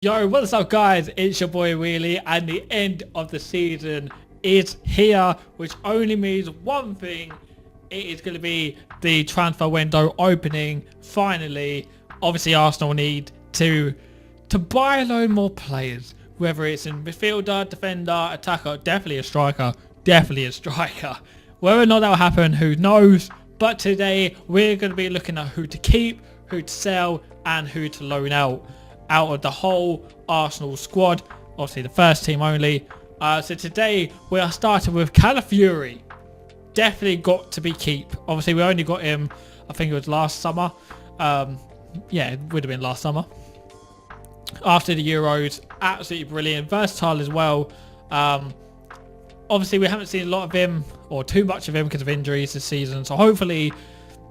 Yo, what's up guys? It's your boy Wheelie and the end of the season is here, which only means one thing. It is going to be the transfer window opening finally. Obviously Arsenal need to buy a load more players, whether it's in midfielder, defender, attacker, definitely a striker. Whether or not that will happen, who knows? But today we're going to be looking at who to keep, who to sell and who to loan out of the whole Arsenal squad. Obviously the first team only. So today we are starting with Calafiori. Definitely got to be keep. Obviously we only got him, I think it was last summer. Yeah, it would have been last summer. After the Euros, absolutely brilliant. Versatile as well. Obviously we haven't seen a lot of him or too much of him because of injuries this season. So hopefully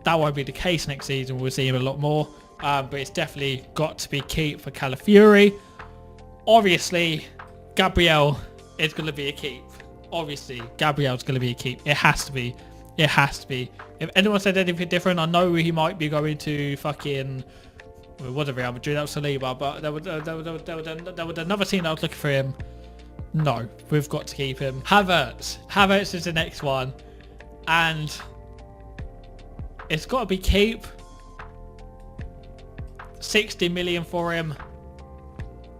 that won't be the case next season. We'll see him a lot more. But it's definitely got to be keep for Calafiori. Obviously, Gabriel is going to be a keep. Obviously, Gabriel's going to be a keep. It has to be. It has to be. If anyone said anything different, I know he might be going to fucking... Well, it wasn't Real Madrid, that was Saliba, but there was another team that was looking for him. No, we've got to keep him. Havertz. Havertz is the next one. And it's got to be keep. 60 million for him.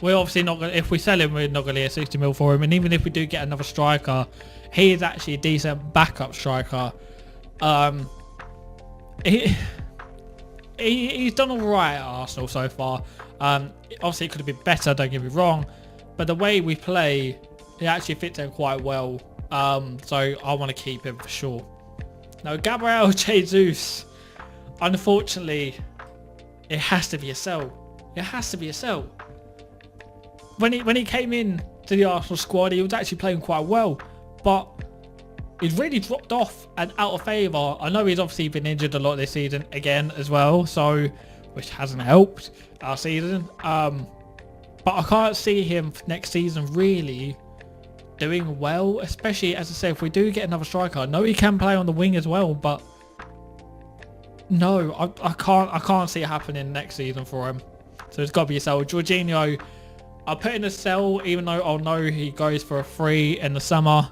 We're obviously not going to, if we sell him, we're not going to get 60 mil for him. And even if we do get another striker, he is actually a decent backup striker. He's done all right at Arsenal so far. Obviously it could have been better, don't get me wrong, but the way we play, he actually fits in quite well. So I want to keep him for sure. Now Gabriel Jesus, unfortunately, it has to be a sell. It has to be a sell. When he came in to the Arsenal squad, he was actually playing quite well, but he's really dropped off and out of favour. I know he's obviously been injured a lot this season again as well, so which hasn't helped our season. But I can't see him next season really doing well, especially as I say, if we do get another striker. I know he can play on the wing as well, but no, I can't see it happening next season for him. So it's got to be a sell. Jorginho, I'll put in a sell, even though I'll know he goes for a free in the summer.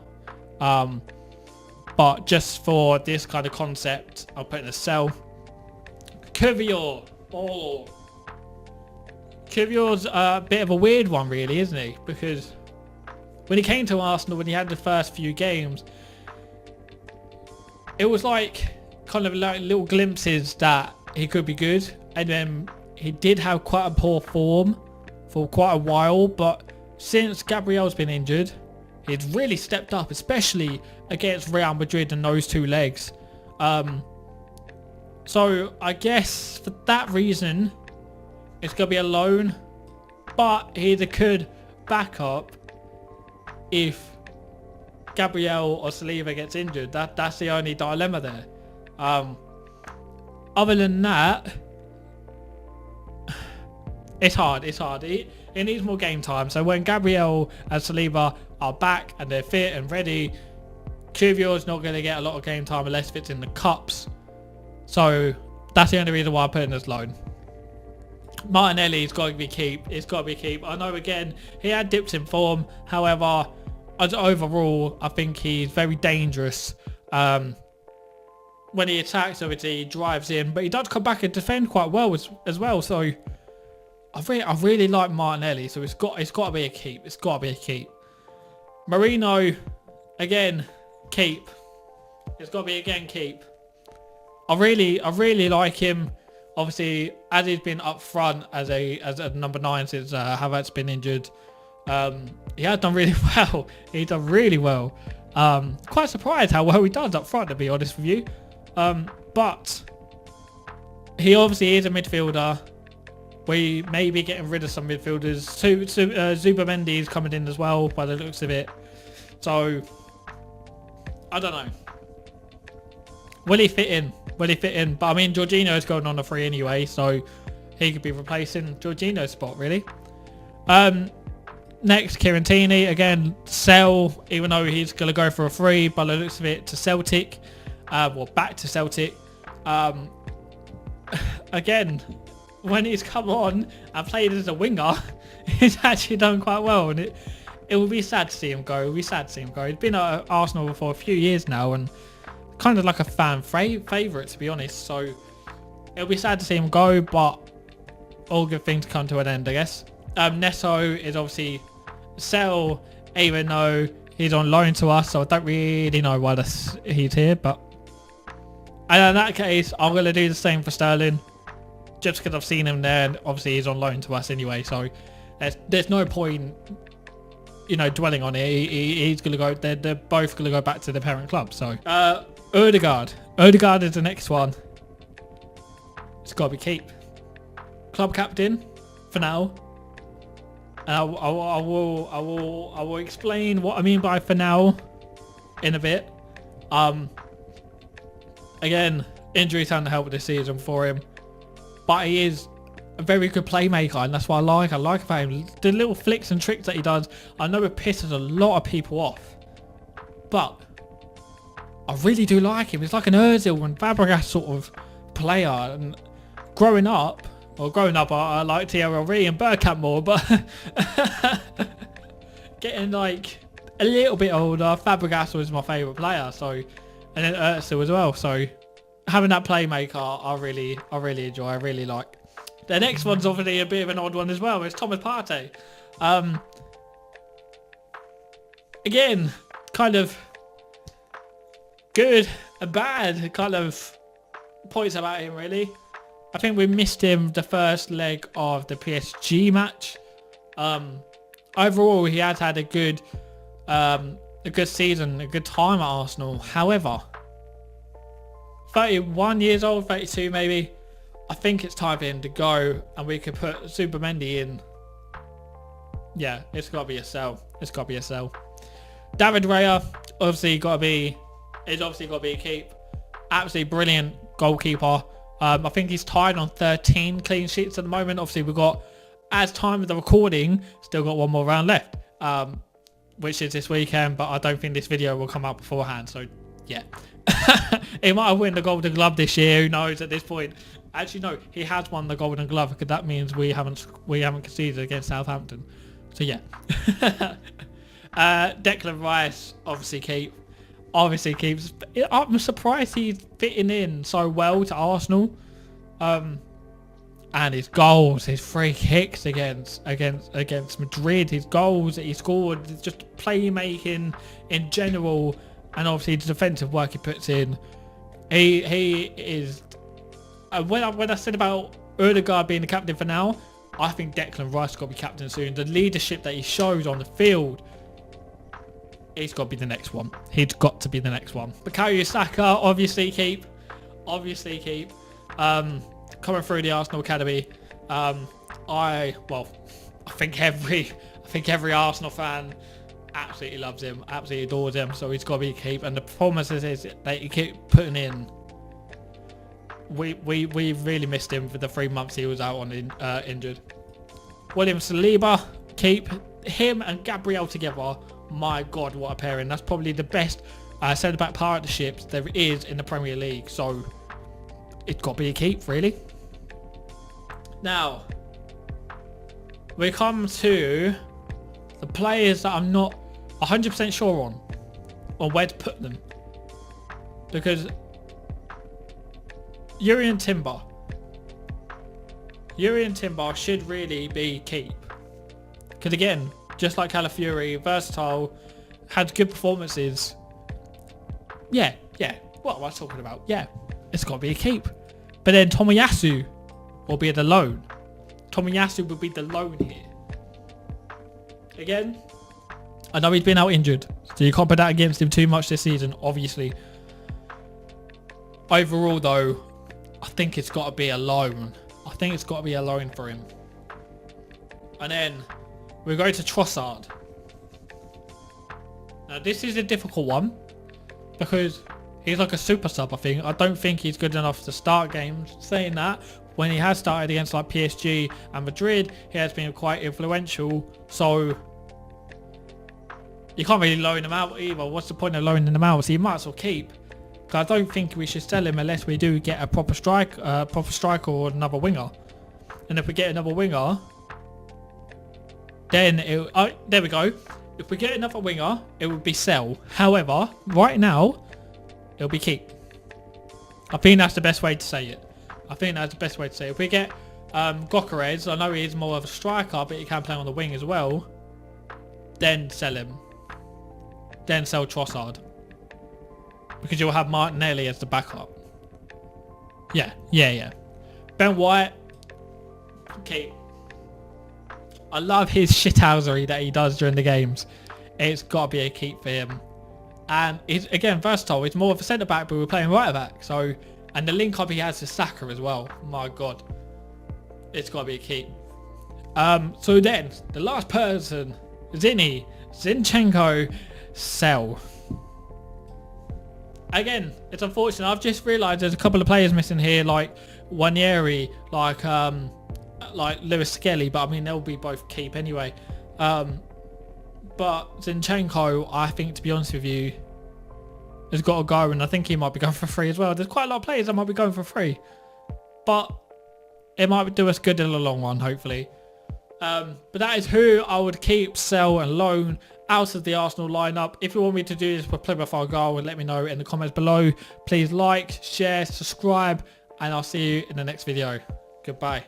But just for this kind of concept, I'll put in a sell. Kivior. Oh, Kivior's a bit of a weird one really, isn't he? Because when he came to Arsenal, when he had the first few games, it was like kind of like little glimpses that he could be good, and then he did have quite a poor form for quite a while, but since Gabriel's been injured, he's really stepped up, especially against Real Madrid and those two legs. So I guess for that reason it's gonna be a loan, but he's a good backup if Gabriel or Saliba gets injured. That's the only dilemma there. Other than that, it's hard. It needs more game time. So when Gabriel and Saliba are back and they're fit and ready, Kivior's not going to get a lot of game time unless it's in the cups. So that's the only reason why I put in this loan. Martinelli's got to be keep. It's got to be keep. I know again he had dips in form. However, as overall, I think he's very dangerous. When he attacks, obviously he drives in, but he does come back and defend quite well as well. So I really like Martinelli. So it's got to be a keep. It's got to be a keep. Marino, again, keep. It's got to be again keep. I really like him. Obviously, as he's been up front as a number 9 since Havertz been injured, he has done really well. He's done really well. Quite surprised how well he does up front, to be honest with you. But he obviously is a midfielder. We may be getting rid of some midfielders. Zubamendi is coming in as well by the looks of it. So I don't know. Will he fit in? Will he fit in? But I mean, Jorginho is going on a free anyway, so he could be replacing Jorginho's spot really. Next, Kirantini, again, sell, even though he's going to go for a free, by the looks of it, to Celtic, or back to Celtic. Again, when he's come on and played as a winger, he's actually done quite well, and it will be sad to see him go. It will be sad to see him go. He's been at Arsenal for a few years now, and kind of like a fan favourite, to be honest. So it'll be sad to see him go, but all good things come to an end, I guess. Neto is obviously sell, even though he's on loan to us, so I don't really know why he's here. But and in that case, I'm going to do the same for Sterling, just because I've seen him there, and obviously he's on loan to us anyway, so there's no point, you know, dwelling on it. He's going to go, they're both going to go back to the parent club. So Odegaard is the next one. It's got to be keep. Club captain for now. And I will explain what I mean by for now in a bit. Again, injuries haven't helped this season for him, but he is a very good playmaker, and that's what I like. I like about him the little flicks and tricks that he does. I know it pisses a lot of people off, but I really do like him. It's like an Ozil and Fabregas sort of player. And growing up, I like Thierry and Bergkamp more, but getting like a little bit older, Fabregas was my favourite player. So. And then Ozil as well. So having that playmaker, I really enjoy. I really like. The next one's obviously a bit of an odd one as well. It's Thomas Partey. Again, kind of good and bad kind of points about him, really. I think we missed him the first leg of the PSG match. Overall, he has had a good season, a good time at Arsenal. However, 31 years old, 32 maybe, I think it's time for him to go, and we could put Supermendy in. Yeah, it's got to be a sell. It's got to be a sell. David Raya, obviously got to be a keep. Absolutely brilliant goalkeeper. I think he's tied on 13 clean sheets at the moment. Obviously, we've got, as time of the recording, still got one more round left. Which is this weekend, but I don't think this video will come out beforehand, so yeah. He might have won the Golden Glove this year, who knows at this point. Actually no, he has won the Golden Glove, because that means we haven't conceded against Southampton. So yeah. Declan Rice obviously keeps. I'm surprised he's fitting in so well to Arsenal. And his goals, his free kicks against Madrid, his goals that he scored, just playmaking in general, and obviously the defensive work he puts in. He is. When I said about Odegaard being the captain for now, I think Declan Rice got to be captain soon. The leadership that he shows on the field, he's got to be the next one. He's got to be the next one. Bukayo Saka, obviously keep. Coming through the Arsenal academy, I think every Arsenal fan absolutely loves him, absolutely adores him. So he's got to be keep. And the performances that he keep putting in, we really missed him for the 3 months he was out on injured. William Saliba, keep. Him and Gabriel together, my God, what a pairing. That's probably the best centre-back partnerships there is in the Premier League. So it's got to be a keep, really. Now, we come to the players that I'm not 100% sure on where to put them. Because Jurrien Timber should really be keep. Because again, just like Calafiori, versatile, had good performances. Yeah. What am I talking about? Yeah, it's got to be a keep. But then Tomiyasu will be the loan. Tomiyasu will be the loan here. Again, I know he's been out injured, so you can't put that against him too much this season, obviously. Overall, though, I think it's got to be a loan. I think it's got to be a loan for him. And then we go to Trossard. Now, this is a difficult one because he's like a super sub, I think. I don't think he's good enough to start games. Saying that, when he has started against like PSG and Madrid, he has been quite influential. So you can't really loan him out either. What's the point of loaning him out? So you might as well keep. Because I don't think we should sell him unless we do get a proper striker or another winger. And if we get another winger, Then there we go. If we get another winger, it would be sell. However, right now, it'll be keep. I think that's the best way to say it. If we get Goalkeepers, I know he's more of a striker, but he can play on the wing as well. Then sell him. Then sell Trossard. Because you'll have Martinelli as the backup. Yeah. Ben White, keep. I love his shithousery that he does during the games. It's got to be a keep for him. And he's, again, versatile. He's more of a centre-back, but we're playing right-back. So, and the link-up he has to Saka as well. My God. It's got to be a keep. So then, the last person, Zinchenko, sell. Again, it's unfortunate. I've just realised there's a couple of players missing here, like Wanyeri, like Lewis Skelly, but I mean they'll be both keep anyway. But Zinchenko, I think, to be honest with you, has got to go, and I think he might be going for free as well. There's quite a lot of players that might be going for free, but it might do us good in the long run, hopefully. But that is who I would keep, sell and loan out of the Arsenal lineup. If you want me to do this with Plymouth Argyle, let me know in the comments below. Please like, share, subscribe, and I'll see you in the next video. Goodbye.